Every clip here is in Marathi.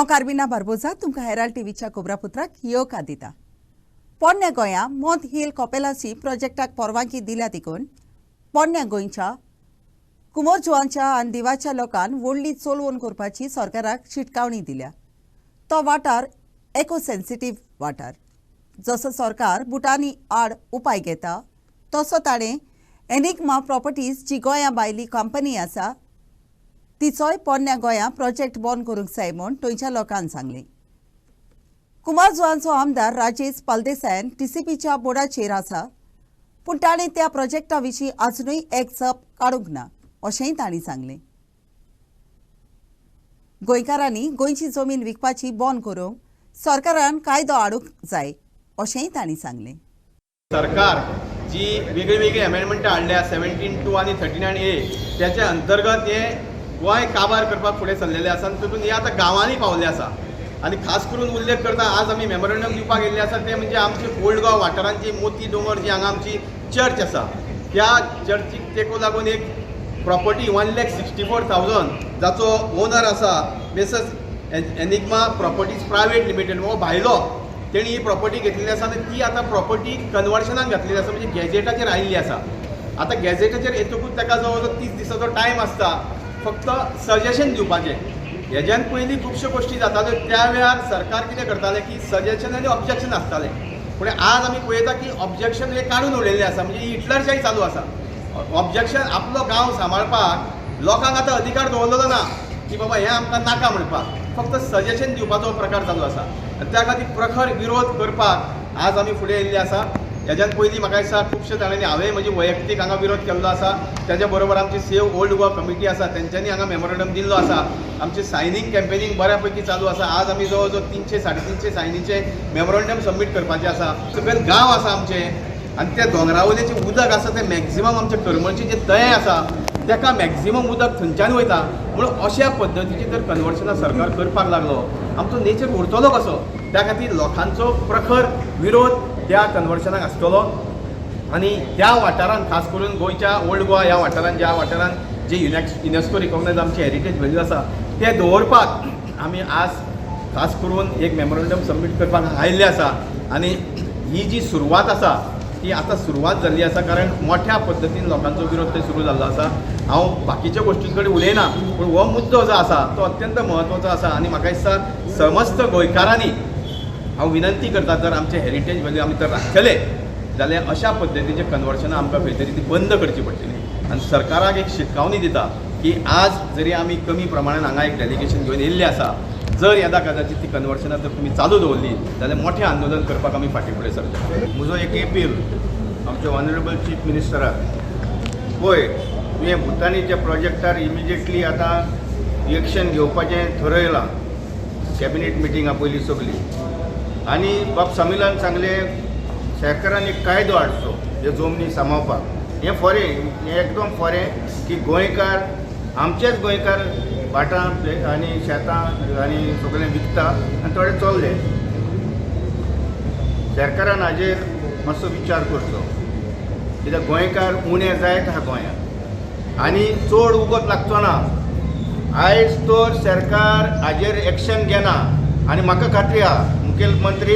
हांव कार्बिना बार्बोजा तुमकां हेराल्ड टीव्हीच्या कोबरापुत्राक येवकार दिता. पोरण्या गोंया मोंत हिल कॉपेलासी प्रोजेक्टाक परवानगी दिल्या देखून पोरण्या गोंयच्या कुमोरजुआंच्या आनी दिवाच्या लोकांक व्हडली चलवण करपाची सरकाराक शिटकावणी दिल्या. तो वाठार इको सेन्सिटीव वाठार. जसो सरकार भुटानी आड उपाय घेता तसो ताणें एनिग्मा प्रॉपर्टीज जी गोंया भायली कंपनी आसा तिचोय पोरण्या गोंया प्रोजेक्ट बंद करूंक जाय म्हूण थंयच्या लोकांक सांगलें. कुमारजुआंचो आमदार राजेश पालदेसायान टीसीपीच्या बोर्डाचेर आसा पूण ताणें त्या प्रोजेक्टा विशीं आजुनूय एक जप काडूंक ना अशेंय तांणी सांगलें. गोंयकारांनी गोंयची जमीन विकपाची बंद करूंक सरकारान कायदो हाडूंक जाय अशेंय तांणी सांगलें. सरकार जी वेगळी अमेंडमेंट हाडल्या 17(2) आनी 39(a) त्याच्या अंतर्गत हे गोंय काबार करपाक फुडें सरलेले आसा आनी तितून हे आतां गांवांनी पावले आसा. आनी खास करून उल्लेख करता आज आमी मेमोरंडम दिवपाक येयल्ले आसा ते म्हणजे आमची ओल्ड गोवा वाठारांची मोती दोंगर जी हांगा आमची चर्च आसा त्या चर्चीक तेको लागून एक प्रॉपर्टी 1,64,000 जाचो ओनर आसा Mrs enigma properties private limited वो भायलो तेणी ही प्रॉपर्टी घेतलेली आसा आनी ती आतां प्रॉपर्टी कन्वर्शनाक घातलेली आसा म्हणजे गॅजेटाचेर आयिल्ली आसा. आतां गॅजेटाचेर येतकूच ताका जवळ जवळ 30 दिसाचो टायम आसता फक्त सजेशन दिवपाचें. हेज्यान पयलीं खुबश्यो गोश्टी जाताल्यो त्या वेळार सरकार कितें करतालें की सजेशन आनी ऑब्जेक्शन आसतालें पूण आज आमी पळयता की ऑब्जेक्शन हे काडून उडयल्लें आसा म्हणजे हिटलरशाही चालू आसा. ऑब्जेक्शन आपलो गांव सांबाळपाक लोकांक आतां अधिकार दवरलेलो ना की बाबा हें आमकां नाका म्हणपाक फक्त सजेशन दिवपाचो प्रकार चालू आसा आनी त्या खातीर प्रखर विरोध करपाक आज आमी फुडें येयल्ले आसा. हेज्यान पयलीं म्हाका दिसता खुबशे जाणांनी हांवें म्हजी वैयक्तीक हांगा विरोध केल्लो आसा. त्याच्या बरोबर आमची सेव ओल्ड गोवा कमिटी आसा तेंच्यांनी हांगा मेमोरंडम दिल्लो आसा. आमची सायनींग कॅम्पेनींग बऱ्या पैकी चालू आसा. आज आमी जवळ जवळ 300-350 सायनीचे मेमोरंडम सबमीट करपाचे आसा. सकयल गांव आसा आमचे आनी त्या दोंगरावयलेचें उदक आसा तें मॅक्झिमम आमचे करमळचें जें तळें आसा ताका मॅक्झिमम उदक थंयच्यान वयता म्हणून अशा पद्दतीचें जर कन्वर्शनां सरकार करपाक लागलो आमचो नेचर उरतलो कसो. त्या खातीर लोकांचो प्रखर विरोध त्या कन्वर्शनाक आसतलो आनी त्या वाठारांत खास करून गोंयच्या ओल्ड गोवा ह्या वाठारांत ज्या वाठारांत जे युनेस्को रिकॉग्नायज आमची हेरिटेज व्हॅल्यू आसा ते दवरपाक आमी आज खास करून एक मेमोरंडम सबमीट करपाक आयिल्ले आसा. आनी ही जी सुरवात आसा ती आतां सुरवात जाल्ली आसा कारण मोठ्या पद्दतीन लोकांचो विरोध थंय सुरू जाल्लो आसा. हांव बाकीच्या गोश्टी कडेन उलयना पूण हो मुद्दो जो आसा तो अत्यंत म्हत्वाचो आसा आनी म्हाका दिसता समस्त गोंयकारांनी हांव विनंती करता जर आमचे हेरिटेज व्हॅल्यू आमी तर राखतले जाल्यार अशा पद्दतीचे कन्वर्शनां आमकां खंय तरी ती बंद करची पडटली. आनी सरकाराक एक शिटकावणी दिता की आज जरी आमी कमी प्रमाणान हांगा एक डेलिगेशन घेवन येयल्ले आसा जर येदा कदाचित ती कन्वर्शनां जर तुमी चालू दवरली जाल्यार मोठें आंदोलन करपाक आमी फाटीं फुडें सरचे. म्हजो एक अपील आमच्या ऑनरेबल चीफ मिनिस्टराक पळय तुवें भुतानीच्या प्रोजेक्टार इमिजिएटली आतां एक्शन घेवपाचें थरयलां कॅबिनेट मिटिंगा पयलीं सगळी आनी बाब समिलान सांगलें सरकारान एक कायदो हाडचो जे जमनी सांबाळपाक. हें फरें हें एकदम फरें की गोंयकार आमचेच गोंयकार भाटां आनी शेतां आनी सगळें विकता आनी थोडे चल्ले. सरकारान हाजेर मातसो विचार करचो कित्याक गोंयकार उणे जायत आहा गोंयांत आनी चड उगत लागचो ना. आयज तर सरकार हाजेर एक्शन घेना आनी म्हाका खात्री आहा मुखेलमंत्री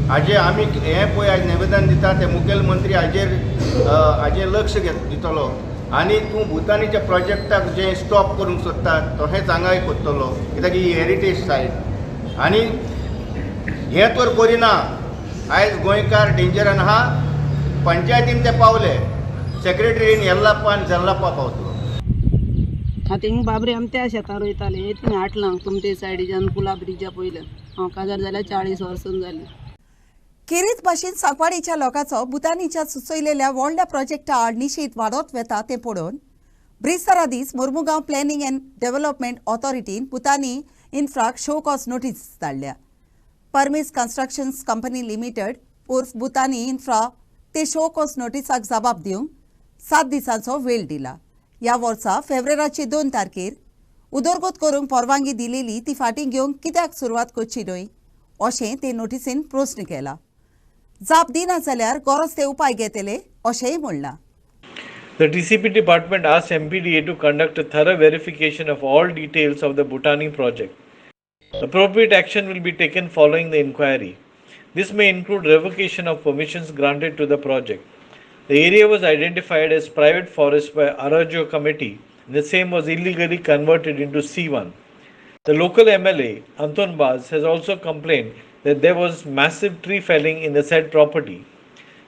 हाजेर आमी हें पळय आज निवेदन दिता ते मुखेलमंत्री हाजेर लक्ष दितलो आनी तूं भुतानीच्या प्रोजेक्टाक जें स्टॉप करूंक सोदता तशेंच हांगाय करतलो कित्याक ही हेरिटेज सायट आनी हें तर करिना. आयज गोंयकार डेंजरान आहा. पंचायतीन ते पावले सेक्रेटरीन येल्लाप्पा आनी जल्लाप्पा पावतलो. आतां हिंग बाबरे आमी त्या शेतां रोयताले येतून हाटलां तुमचे सायडीच्यान पुला ब्रिजा पयलें हांव काजार जाल्यार 40 वर्सां जालीं. खेरीत भाशेन सांकवाडेच्या लोकांचो भुतानीच्या सुचयलेल्या व्हडल्या प्रोजेक्टा आड निशेध वाडत वेता तें पळोवन ब्रिस्तारा दीस मुर्मुगांव प्लॅनिंग एंड डेव्हलपमेंट ऑथॉरिटीन भुतानी इन्फ्राक शो कॉज नोटीस धाडल्या. परमीस कन्स्ट्रक्शन्स कंपनी लिमिटेड उर्फ भुतानी इन्फ्रा ते शो कॉज नोटिसाक जबाब दिवंक 7 दिसांचो वेळ दिला. ह्या वर्सा फेब्रुवारीचे 2 तारखेर उदरगत करूंक परवानगी दिलेली ती फाटीं घेवंक कित्याक सुरवात करची न्हय अशें ते नोटीसीन प्रस्न केला. जाप दिना जाल्यार गरज ते उपाय घेतले अशेंय म्हणलां. The TCP department asked MPDA to conduct a thorough verification of all details of the Bhutani project. Appropriate action will be taken following the inquiry. This may include revocation of permissions granted to the project. The area was identified as private forest by Arajo committee and the same was illegally converted into C1. The local MLA, Anton Baz, has also complained that there was massive tree felling in the said property.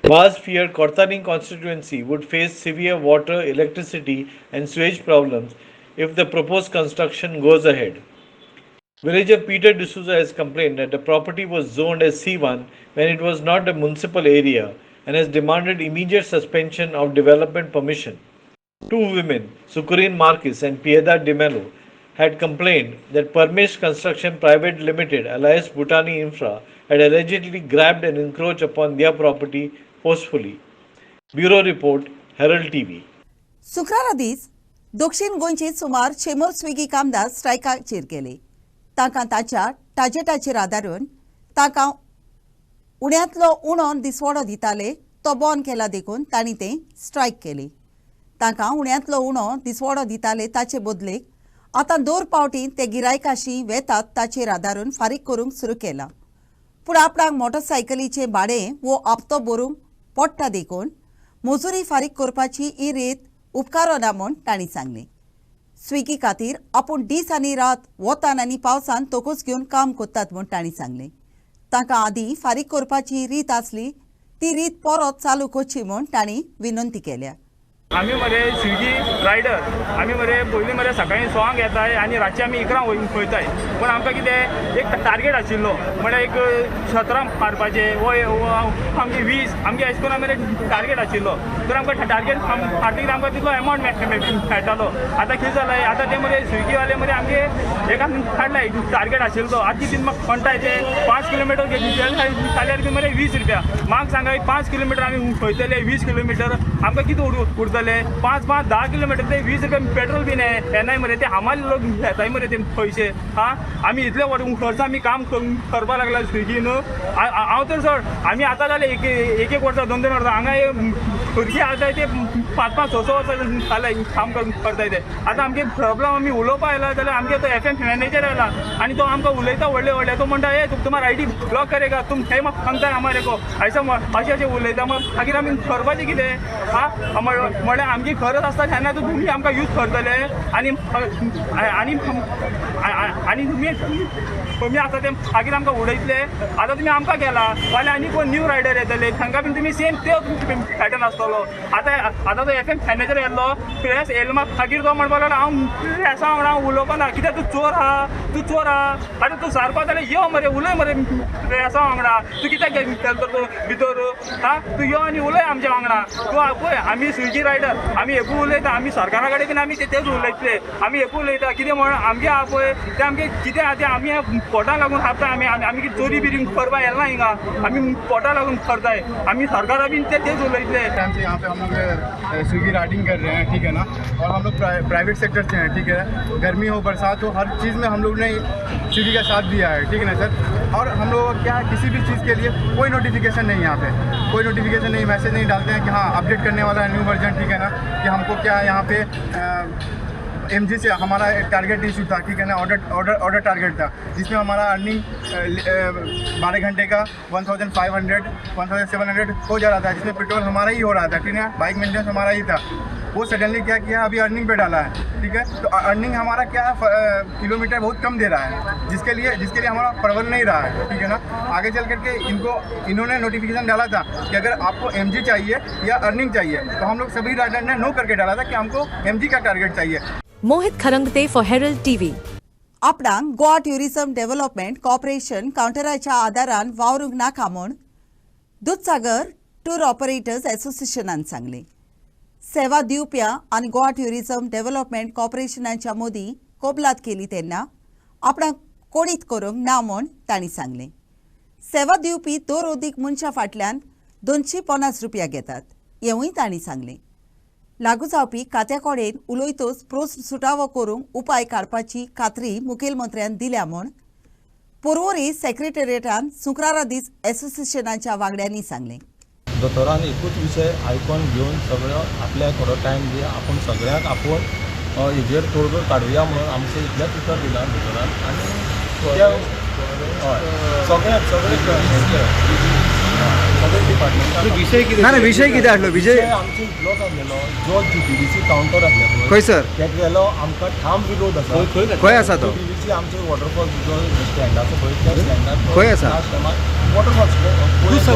Baz feared Kortaning constituency would face severe water, electricity and sewage problems if the proposed construction goes ahead. Villager Peter D'Souza has complained that the property was zoned as C1 when it was not a municipal area and has demanded immediate suspension of development permission. Two women, Sukurin Marquis and Piedad de Mello, had complained that Parmesh Construction Private Limited, alias Bhutani Infra, had allegedly grabbed and encroached upon their property forcefully. Bureau Report, Herald TV. शुक्रारा दीस दक्षिण गोंयचे सुमार 100 स्विगी कामदार स्ट्रायकाचेर गेले. तांकां ताच्या टार्गेटाचेर आदारून तांकां उण्यांतलो उणो दिसवडो दिताले तो बंद केला देखून तांणी तें स्ट्रायक केली. तांकां उण्यांतलो उणो दिसवडो दिताले ताचे बदलेक आतां दर पावटी ते गिरायकाशी वेतात ताचेर आदारून फारीक करूंक सुरू केला. पूण आपणाक मोटरसायकलीचें भाडें वो हप्तो भरूंक पडटा देखून मजुरी फारीक करपाची ही रीत उपकारो ना म्हूण तांणी सांगलें. स्विगी खातीर आपूण दीस आनी रात वतान आनी पावसान तोकूच घेवन काम करतात म्हूण तांणी सांगलें. तांकां आदीं फारीक करपाची रीत आसली ती रीत परत चालू करची म्हूण तांणी विनंती केल्या. आम्ही मरे स्विगी रायडर आम्ही मरे पयलीं मरे सकाळीं 6 येताय आनी रातचे आमी 11 वयताय. पूण आमकां कितें एक टार्गेट आशिल्लो म्हळ्यार एक 17 मारपाचे वो आमगे 20 आमगे अशें करून आमी टार्गेट आशिल्लो. तर आमकां टार्गेट मारतकीर आमकां तितलो एमावंट मेळटालो. आतां कितें जालें आतां ते मरे स्विगीवाले मरे आमगे एका काडलाय टार्गेट आशिल्लो तो. आतां कितें म्हाका म्हणटाय ते 5 किलोमिटर जाल्यार बी मरे 20 रुपया. म्हाका सांगाय 5 किलोमिटर आमी खंयतले 20 किलोमिटर आमकां कितें उरतले 5-10 किलोमिटर ते 20 रुपया पेट्रोल बी येनाय मरे ते हमाल लोक घेताय मरे ते पयशे. आमी इतले वर्स आमी काम करपाक लागला स्विगीन. हांव तर चड आमी आतां जाले एक वर्सां 2 वर्सां हांगा भुरगीं आताय ते 5-6 वर्सां जाले काम करताय ते. आतां आमगे प्रॉब्लम आमी उलोवपा आयला जाल्यार आमगे तो FM मॅनेजर आयला आनी तो आमकां उलयता व्हडले तो म्हणटा ए तुम्हारा आयडी ब्लॉक करेगा तुम हे म्हाका सांगताय हमारे को अशें उलयता. मागीर आमी करपाचें कितें म्हळ्यार आमची खरज आसता तेन्ना तुमी आमकां यूज करतले आनी तुमी आतां ते मागीर आमकां उडयतले. आतां तुमी आमकां केला फाल्यां आनी कोण न्यू रायडर येतले तांकां बीन तुमी सेम त्यो पॅटर्न आसतलो. आतां तो FM मॅनेजर येयल्लो प्रेस येयलो मागीर तो म्हणपाक लागलो हांव प्रेसा वांगडा उलोवपा ना कित्याक तूं चोर आहा आतां तूं सारको जाल्यार यो मरे उलय मरे प्रेसा वांगडा. तूं कित्याक गेलो तो भितर तूं यो आनी उलय आमच्या वांगडा. तूं पळय आमी स्विगी रायडर आमी एकू उलयता आमी सरकारा कडेन बीन आमी तेच उलयतले. आमी एकू उलयता कितें म्हण आमगे आहा पळय ते आमगे कितें आहा ते आमी पोटा लागून खाता. आमी चोरी बिरी करपा येना हिंगा आमी पोटा लागून करताय. आमी सरकारा बीन तेच उलयतले. यहाँ पे हम लोग स्विगी राइडिंग कर रहे हैं, ठीक है ना. और हम लोग प्राइवेट सेक्टर से हैं, ठीक है. गर्मी हो बरसात हो हर चीज़ में हम लोग ने स्विगी का साथ दिया है, ठीक है ना सर. और हम लोग क्या किसी भी चीज़ के लिए कोई नोटिफिकेशन नहीं, यहाँ पे कोई नोटिफिकेशन नहीं, मैसेज नहीं डालते हैं कि हाँ अपडेट करने वाला है न्यू वर्जन, ठीक है ना. कि हमको क्या यहाँ पे MG से हमारा एक टारगेट इशू था, ठीक है ना. ऑर्डर टारगेट था जिसमें हमारा अर्निंग 12 घंटे का 1500-1700 हो जा रहा था, जिसमें पेट्रोल हमारा ही हो रहा था, ठीक है. बाइक मेंटेनेंस हमारा ही था. वो सडनली क्या किया अभी अर्निंग पे डाला है, ठीक है. तो अर्निंग हमारा क्या किलोमीटर बहुत कम दे रहा है जिसके लिए हमारा परवल नहीं रहा है, ठीक है ना. आगे चल करके इन्होंने नोटिफिकेशन डाला था कि अगर आपको MG चाहिए या अर्निंग चाहिए तो हम लोग सभी राइडर ने नो करके डाला था कि हमको MG का टारगेट चाहिए. Mohit Kharangate for Herald TV. आपणाक गोवा ट्युरिझम डेव्हलपमेंट कॉर्पोरेशन कावंटराच्या आदारान वावरूंक नाका म्हूण दूधसागर टूर ऑपरेटर्स एसोसिएशनान सांगलें. सेवा दिवप्या आनी गोवा ट्युरिझम डेव्हलपमेंट कॉर्पोरेशनाच्या मोदी कबलात केली तेन्ना आपणाक कोणीत करूंक ना म्हूण तांणी सांगलें. सेवा दिवपी दर ओदीक मनशा फाटल्यान 250 रुपया घेतात हेंवूय तांणी सांगलें. लागू जावपी खात्या कडेन उलयतच प्रोस्ट सुटावो करूंक उपाय काडपाची खात्री मुखेलमंत्र्यान दिल्या म्हूण पर्वरी सेक्रेटरिएटान शुक्रारा दीस एसोसिएशनाच्या वांगड्यांनी सांगलें. दोतोरान एकूच विशय आयकोन घेवन सगळ्यो आपल्याक थोडो टायम दिया आपूण सगळ्यांक आपूण हेजेर तोडगोड काडुया म्हणून आमचें इतलेंच उतर दिलां दोतोरान. आनी सगळे विषय कितें आसलो विषय आमचे इतलोच आसलेलो जो GTDC कावंटर आसलो खंय सर तेका गेलो आमकां ठाम विरोध आसा खंय आसा तो GTDC आमचे वॉटरफॉल जो स्टँड आसा पळय त्या स्टँडार खंय आसा वॉटरफॉल दुसरा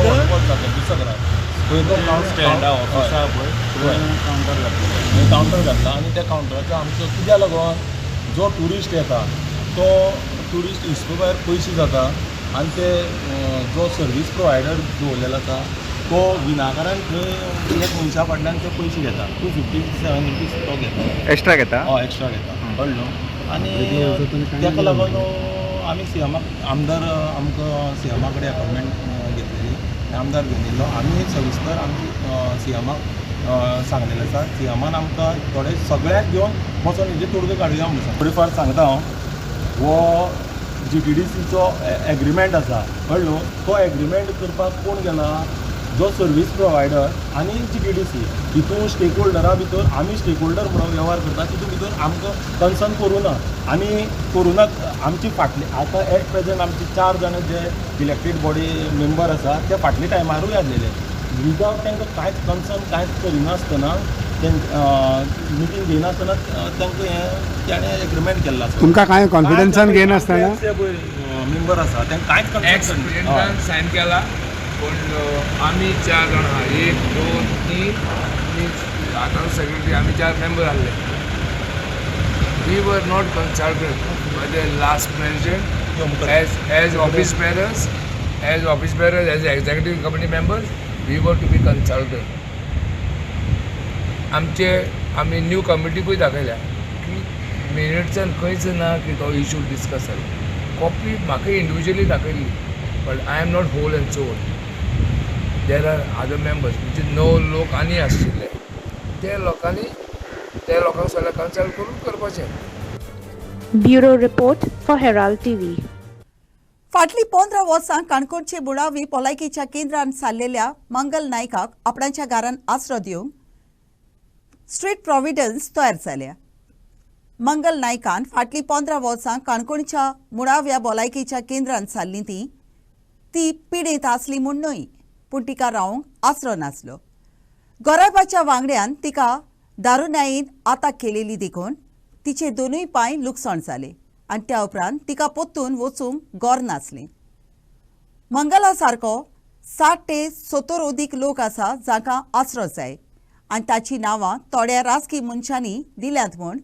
खंय तो स्टँड ऑफिस आहा पळय कावंटर घातला आनी त्या कावंटराचो आमचो कित्याक लागून जो ट्युरिस्ट येता तो ट्युरिस्ट हिस्पा भायर पयशे जाता आनी ते जो सर्वीस प्रोवायडर दवरलेलो आसा तो विनाकारण थंय एक मनशा फाटल्यान ते पयशे घेता 257 रुपीज तो घेता एक्स्ट्रा घेता हय एक्स्ट्रा घेता कळ्ळो आनी ताका लागून आमी सीएमाक आमदार आमकां सीएमा कडेन अपॉयंटमेंट घेतलेली आमदार घेवन येयल्लो आमी सविस्तर आमची सीएमाक सांगलेलें आसा सीएमान आमकां थोडे सगळ्याक घेवन वचोन हेजे तोडगो काडया म्हणून थोडी फार सांगता हांव वो GTDCचो एग्रीमेंट आसा कळ्ळो तो एग्रीमेंट करपाक कोण गेला जो सर्वीस प्रोवायडर आनी GTDC हितून स्टेक होल्डरा भितर आमी स्टेक होल्डर म्हणून वेव्हार करता तितून भितर आमकां कन्सर्न करूं ना आनी करूनात आमची फाटली आतां एट प्रेझेंट आमचे 4 जाण जे इलेक्टेड बॉडी मेंबर आसा ते फाटल्या टायमारूय आसलेले विदावट तांकां कांयच कन्सर्न कांयच करिनासतना मिटींग घेयनासतना तांकां हें ताणें एग्रीमेंट केल्लो आसा तुमकां कांय कॉन्फिडन्सान घेयनासतना मेंबर आसा तांकां कांयच कन्सर्न सायन केला पूण आमी 4 जाण आहा 1 2 3 आनी आतां सेक्रेटरी आमी 4 मेंबर आसले we were not consulted by the last president as office bearers as executive committee members we were to be consulted आमी न्यू कमिटी पळय दाखयल्या की मिनिट्सान खंयच ना की तो इशू डिस्कस जालो कॉपी म्हाका इंडिविज्युअली दाखयली but I am not whole and sole there are other members म्हणजे 9 लोक आनी आसशिल्ले त्या लोकांक सगळ्या कन्सल्ट करून करपाचें bureau report for Herald TV फाटली 15 वर्सां काणकोणचे मुळावी भलायकेच्या केंद्रान सारलेल्या मंगल नायकाक आपणाच्या घरान आसरो दिवंक स्ट्रीट प्रॉव्हिडन्स तयार जाल्या मंगल नायकान फाटली 15 वर्सां काणकोणच्या मुळाव्या भलायकेच्या केंद्रान सारली ती पिडेत आसली म्हूण न्हय पूण तिका रावंक आसरो नासलो गराबाच्या वांगड्यान तिका दारुनायेन आताक केलेली देखून तिचे दोनूय पांय लुकसाण जाले आनी त्या उपरांत तिका पोत्तून वचूंक घर नासलें मंगला सारको 60 ते 70 ओदीक लोक आसा जांकां आसरो जाय आनी ताची नांवां थोड्या राजकी मनशांनी दिल्यांत म्हूण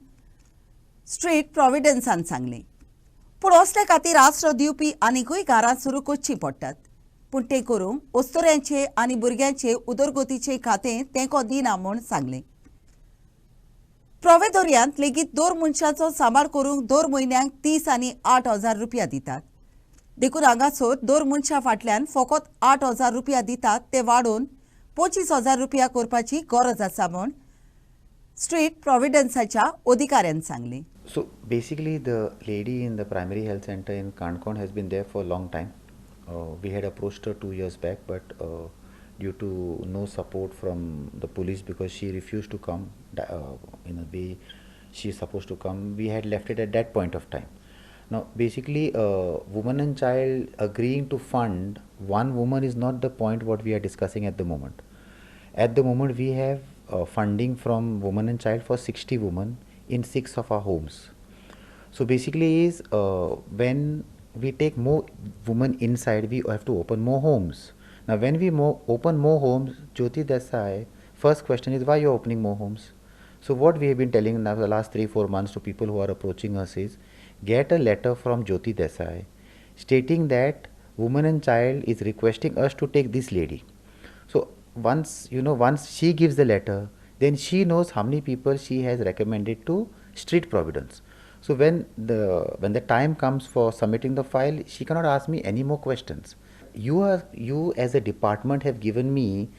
स्ट्रीट प्रॉव्हिडन्सान सांगलें पूण असले खातीर आसरो दिवपी आनीकूय घरां सुरू करचीं पडटात पूण ते करूंक अस्तोऱ्यांचे आनी भुरग्यांचे उदरगतीचे खातें तेंको दिना म्हूण सांगलें प्रोवेदोरियांत लेगीत दर मनशाचो सांबाळ करूंक दर म्हयन्याक 30 आनी 8,000 रुपया दितात देखून हांगासर दर मनशा फाटल्यान फकत 8,000 रुपया दितात ते वाडोवन 25,000 रुपया करपाची गरज आसा म्हूण स्ट्रीट प्रॉव्हिडन्साच्या अधिकाऱ्यान सांगलें So basically the lady in the primary health center in Kankon has been there for a long time. We had approached her 2 years back, but due to no support from the police because she refused to come in a way she is supposed to come, we had left it at that point of time. Now basically woman and child agreeing to fund one woman is not the point what we are discussing at the moment. At the moment we have funding from woman and child for 60 women in 6 of our homes. So basically is when we take more women inside, we have to open more homes. Now when we open more homes, Jyoti Desai, first question is why you are opening more homes? So what we have been telling now the last 3-4 months to people who are approaching us is get a letter from Jyoti Desai stating that woman and child is requesting us to take this lady. So once she gives the letter, then she knows how many people she has recommended to street providence. So when the time comes for submitting the file, she cannot ask me any more questions. You as a department have given me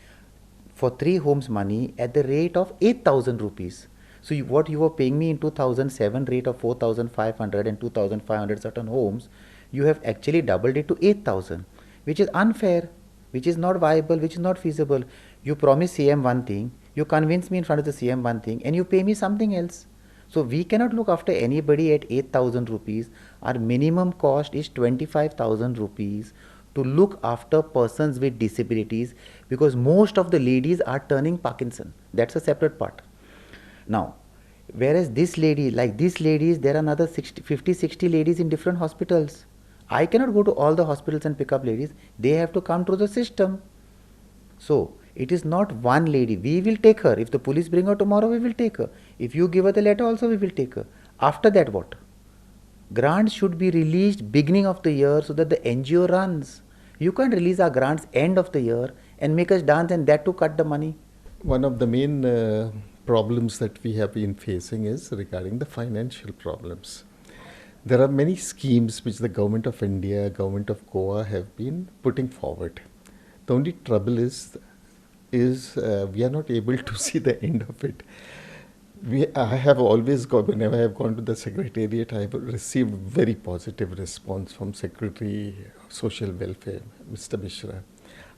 for 3 homes money at the rate of 8,000 rupees. So what you were paying me in 2007 rate of 4,500 and 2,500 certain homes, you have actually doubled it to 8,000, which is unfair, which is not viable, which is not feasible. You promise CM one thing, you convince me in front of the CM one thing, and you pay me something else. So we cannot look after anybody at 8,000 rupees. Our minimum cost is 25,000 rupees to look after persons with disabilities, because most of the ladies are turning Parkinson. That's a separate part. Now, whereas this lady, like these ladies, there are another 50-60 ladies in different hospitals. I cannot go to all the hospitals and pick up ladies. They have to come through the system. So it is not one lady. We will take her. If the police bring her tomorrow, we will take her. If you give her the letter also, we will take her. After that, what? Grants should be released beginning of the year so that the NGO runs. You can't release our grants end of the year and make us dance, and that to cut the money. One of the main problems that we have been facing is regarding the financial problems. There are many schemes which the government of India, government of Goa have been putting forward. The only trouble is we are not able to see the end of it. I have always gone, whenever I have gone to the secretariat, I have received very positive response from Secretary of Social Welfare, Mr. Mishra.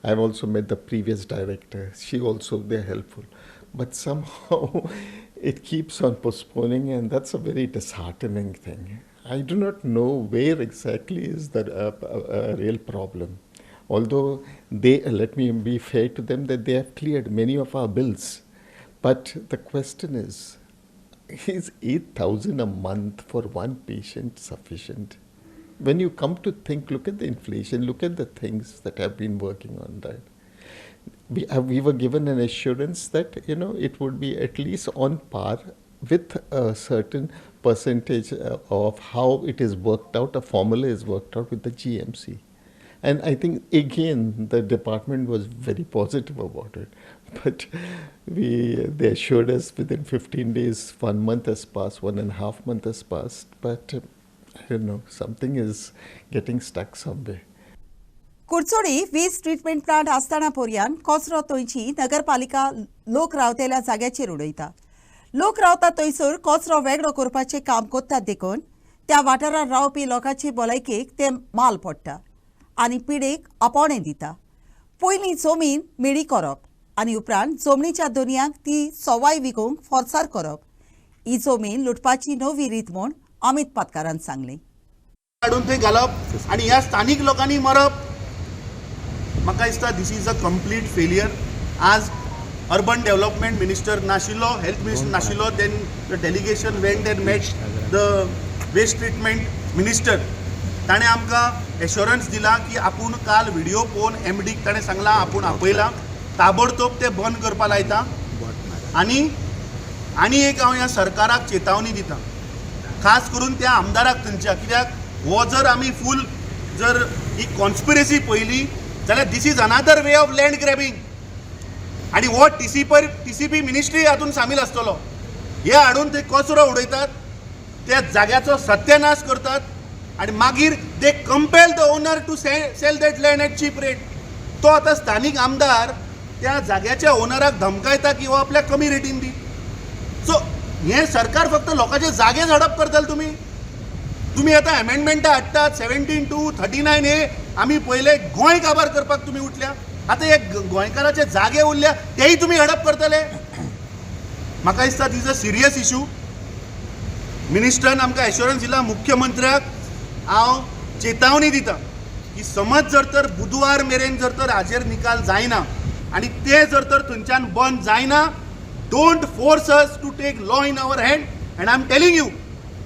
I have also met the previous director. She also, they are helpful. But somehow it keeps on postponing, and that's a very disheartening thing. I do not know where exactly is the real problem. Although they, let me be fair to them, that they have cleared many of our bills. But the question is 8,000 a month for one patient sufficient? When you come to think, look at the inflation, look at the things that have been working on that. We were given an assurance that, it would be at least on par with a certain percentage of how it is worked out, a formula is worked out with the GMC. And I think, again, the department was very positive about it. But they assured us within 15 days, 1 month has passed, 1.5 months has passed. But I don't know, something is getting stuck somewhere. कुडचोडी वीज ट्रीटमेंट प्लांट आसतना पर्यान कचरो थंयची नगरपालिका लोक रावतेल्या जाग्याचेर उडयता. लोक रावता थंयसर कचरो वेगळो करपाचें काम कोत्तात देखून त्या वाठारांत रावपी लोकांचे भलायकेक ते माल पडटा आनी पिडेक आपणें दिता. पयलीं जमीन मेळी करप आनी उपरांत जमनीच्या दोनयांक ती सवाय विकूंक फोर्सार करप. ही जमीन लुटपाची नवी रीत म्हूण अमित पातकारान सांगलें. काडून थंय घालप आनी ह्या स्थानीक लोकांनी मरप. म्हाका दिसता this is a complete failure. आज अर्बन डेव्हलपमेंट मिनिस्टर नाशिल्लो, हेल्थ मिनिस्टर नाशिल्लो, then the delegation went and met the waste treatment minister. ताणें आमकां एश्योरन्स दिला की आपूण काल व्हिडिओ पळोवन एमडीक ताणें सांगलां आपूण आपयलां, ताबडतोब ते बंद करपा लायता. आनी एक हांव ह्या सरकाराक चेतावणी दिता, खास करून त्या आमदाराक थंयच्या, कित्याक हो जर आमी फूल जर ही कॉन्स्पिरसी पळयली जाल्यार this is another way of land grabbing. आनी हो टीसीपी मिनिस्ट्री हातून सामील आसतलो. हे हाडून ते कचरो उडयतात, त्या जाग्याचो सत्यानाश करतात आनी मागीर they compel the owner to sell that land at cheap rate. तो आतां स्थानीक आमदार त्या जाग्याच्या ओनराक धमकायता की हो आपल्याक कमी रेटीन दी. सो हे सरकार फक्त लोकांचे जागे झडप करतले. तुम्ही आता अमेंडमेंटा हाडटात 17(2), 39A. आमी पहिले गोंय काबार करपाक तुम्ही उठल्या, आता एक गोंयकाराचे जागे उरल्या तेही तुम्ही हडप करतले. म्हाका दिसता this is a serious issue. मिनिस्टरान आमकां एश्योरन्स दिला, मुख्यमंत्र्याक हांव चेतावणी दिता की समज जर तर बुधवार मेरेन जर तर हाजेर निकाल जायना आनी ते जर तर थंयच्यान बंद जायना, don't force us to take law in our hand. And I am telling you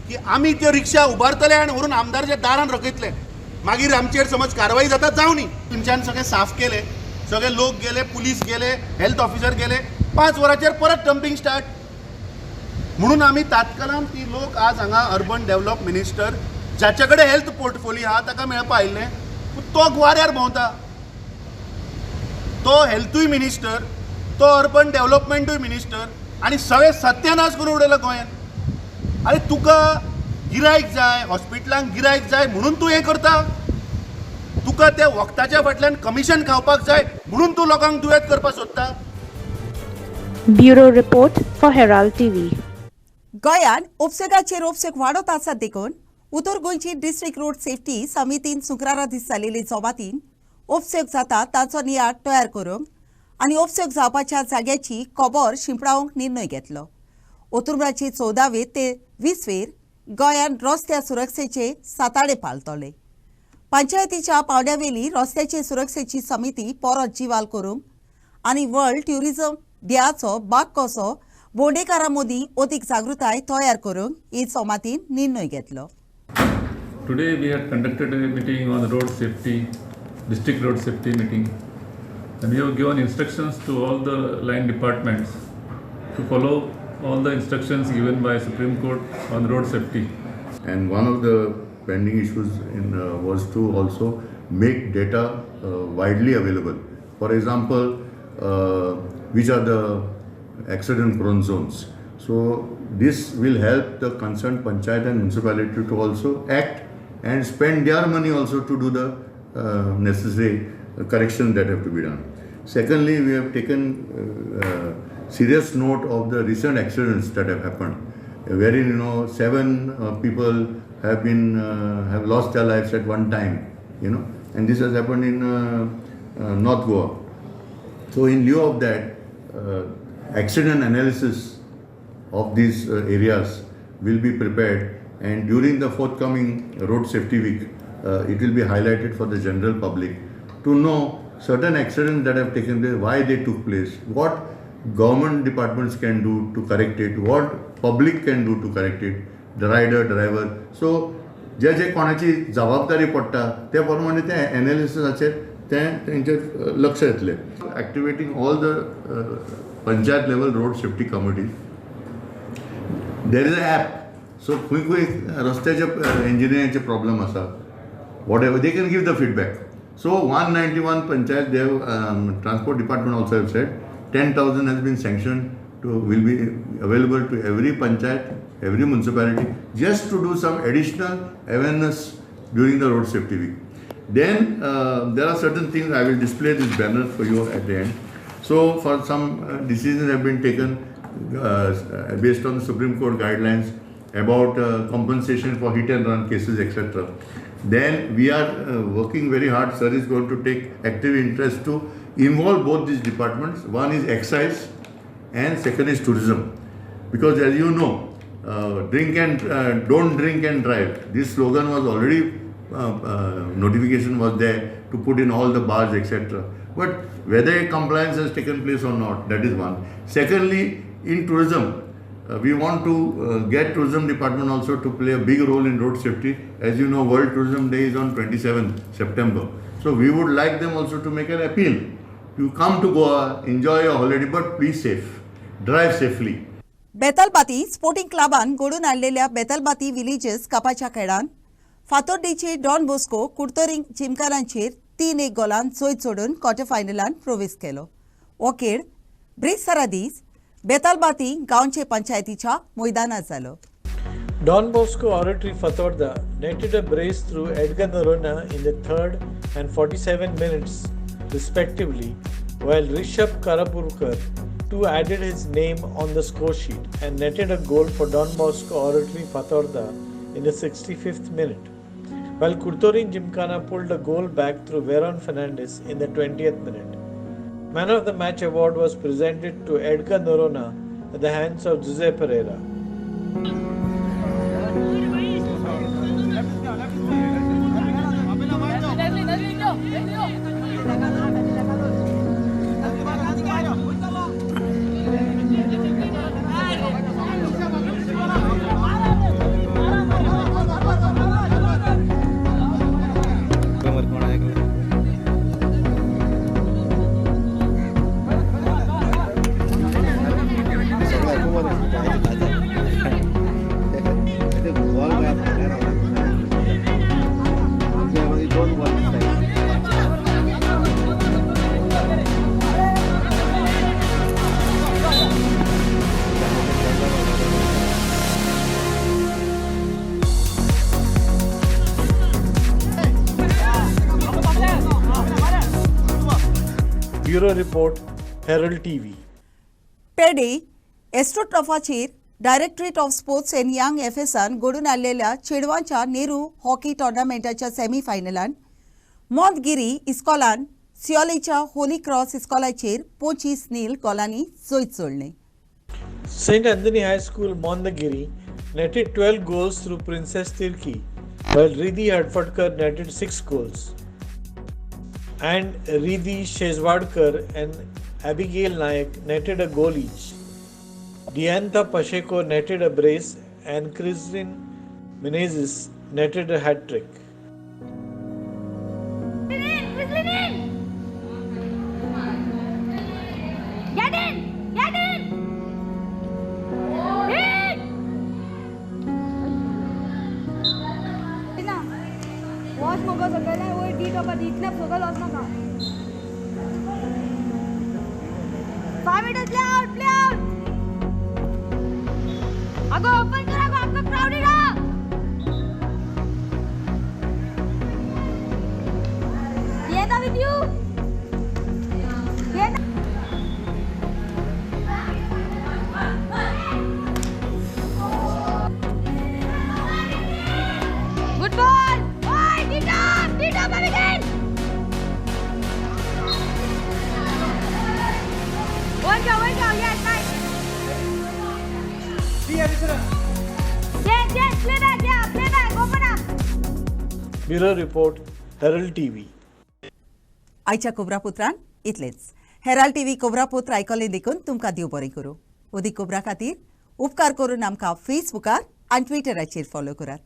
की आमी त्यो रिक्षा उबारतले आनी व्हरून आमदाराच्या दारान रकयतले. मागीर आमचेर समज कारवाई जाता जावं न्ही. तुमच्यान सगळे साफ केले, सगळे लोक गेले, पुलीस गेले, हेल्थ ऑफिसर गेले, 5 वरांचेर परत डंपिंग स्टार्ट. म्हणून आमी तात्काळान ती लोक आज हांगा अर्बन डेव्हलप मिनिस्टर जाचे कडेन हेल्थ पोर्टफोलियो आहा ताका मेळपा आयिल्ले, तो ग्वाऱ्यार भोंवता. तो हेल्थूय मिनिस्टर, तो अर्बन डेव्हलपमेंटूय मिनिस्टर, आनी सगळे सत्यानाश करून उडयलो गोंयांत. अरे तुका गिरायक जाय, हॉस्पिटलांक गिरायक जाय म्हणून तूं हें करता. तुका त्या वखदाच्या फाटल्यान कमिशन खावपाक जाय म्हणून तूं लोकांक दुयेंत करपाक सोदता. Bureau report for Herald TV. गोंयांत उपसगाचेर उपसग वाडत आसात देखून उत्तर गोंयची डिस्ट्रिक्ट रोड सेफ्टी समितीन शुक्रारा दीस जाल्लेले जमातीन उपसग जाता ताचो नियाळ तयार करूंक आनी उपसग जावपाच्या जाग्याची खबर शिंपडावंक निर्णय घेतलो. ऑक्टोबराची 14वी ते 20वीर गोंयान रस्त्या सुरक्षेचे साताडे पालतले. पंचायतीच्या पावड्यावेली रस्त्याचे सुरक्षेची समिती परत जीवाल करूंक आनी वर्ल्ड ट्युरिझम डेयाचो भाग कसो बोंडेकारा मोदी अदीक जागृताय तयार करूंक ही समितीन निर्णय घेतलो. Today we had conducted a meeting on road safety, district road safety meeting, and we have given instructions to all the line departments to follow all the instructions given by Supreme Court on road safety. And one of the pending issues was to also make data widely available. For example, which are the accident prone zones. So this will help the concerned panchayat and municipality to also act and spend their money also to do the necessary corrections that have to be done. Secondly, we have taken serious note of the recent accidents that have happened, wherein 7 people have lost their lives at one time, and this has happened in North Goa. So in lieu of that, accident analysis of these areas will be prepared, and during the forthcoming road safety week it will be highlighted for the general public to know certain accidents that have taken place, why they took place, what government departments can do to correct it, what public can do to correct it, the rider, driver. So जे कोणाची जबाबदारी पडटा त्या प्रमाणे त्या एनालिसिसाचेर तेंचेर लक्ष येतलें. Activating all the panchayat level road safety committees. There is an app. So खंय रस्त्याचे engineering problem आसा, whatever, they can give the feedback. So 191 panchayat, they have, transport department also have said 10,000 has been sanctioned will be available to every panchayat, every municipality, just to do some additional awareness during the road safety week. Then there are certain things, I will display this banner for you at the end. So for some decisions have been taken based on the Supreme Court guidelines about compensation for hit and run cases, etc. Then we are working very hard. Sir is going to take active interest to involve both these departments. One is excise and second is tourism. Because as you know, don't drink and drive. This slogan was already, notification was there to put in all the bars, etc. But whether compliance has taken place or not, that is one. Secondly, in tourism, we want to get tourism department also to play a big role in road safety. As you know, World Tourism Day is on 27th September. So we would like them also to make an appeal to come to Goa, enjoy your holiday, but be safe, drive safely. Betalbatim sporting क्लबान घडून हाडलेल्या बेतलबाती विलेजेस कपाच्या खेळान फातोर्डेचे डॉन बोस्को कुर्तोरिंग जिमखानाचेर 3-1 गोलान जैत सोडून क्वार्टर फायनलान प्रवेश केलो. हो खेळ ब्रिज सरादीस बेतलबाती गांवचे पंचायतीच्या मैदानात जालो. Don Bosco Oratory Fatorda netted a brace through Edgar Norona in the 3rd and 47 minutes respectively, while Rishabh Karapurkar too added his name on the score sheet and netted a goal for Don Bosco Oratory Fatorda in the 65th minute, while Kurtorin Gymkhana pulled a goal back through Veron Fernandes in the 20th minute. Man of the Match award was presented to Edgar Norona at the hands of Jose Pereira. Bureau Report, Herald TV. Peddem एस्ट्रोट्रॉफाचेर directorate of sports and young एफएसान घडून हाडलेल्या चेडवांच्या नेहरू हॉकी टोर्नामेंटाच्या सेमी फायनलान मोंतगिरी इस्कॉलान सियोलेच्या होली क्रॉस इस्कॉलाचेर 25-0 गोलांनी जैत सोडलें. St. Anthony High School, Mondagiri netted 12 goals through Princess Tirki, while Riddhi Hadfadkar netted 6 goals. And Riddhi Shezwadkar and Abigail Nayak netted a goal each. Diantha Pacheco netted a brace and Christine Menezes netted a hat-trick. Get in! Get in! Hit! Watch मगो सगळ्यांना वयर डी टॉपर इतल्या सगळं वच नका 5 minutes play out अगो ओपन करा गो आपका क्राउडेड है Diana with you Diana Good ball! Oi, Dita, back again! One go, yes, nice! Yes, play back, open up! Bureau Report, Herald TV. आयच्या कोबरापुत्रान इतलेच. हेराल्ड टीव्ही कोबरापुत्र आयकले देखून तुमकां देव बरें करूं. उदी कोबरा खातीर उपकार करून आमकां फेसबुकार आनी ट्विटराचेर फॉलो करात.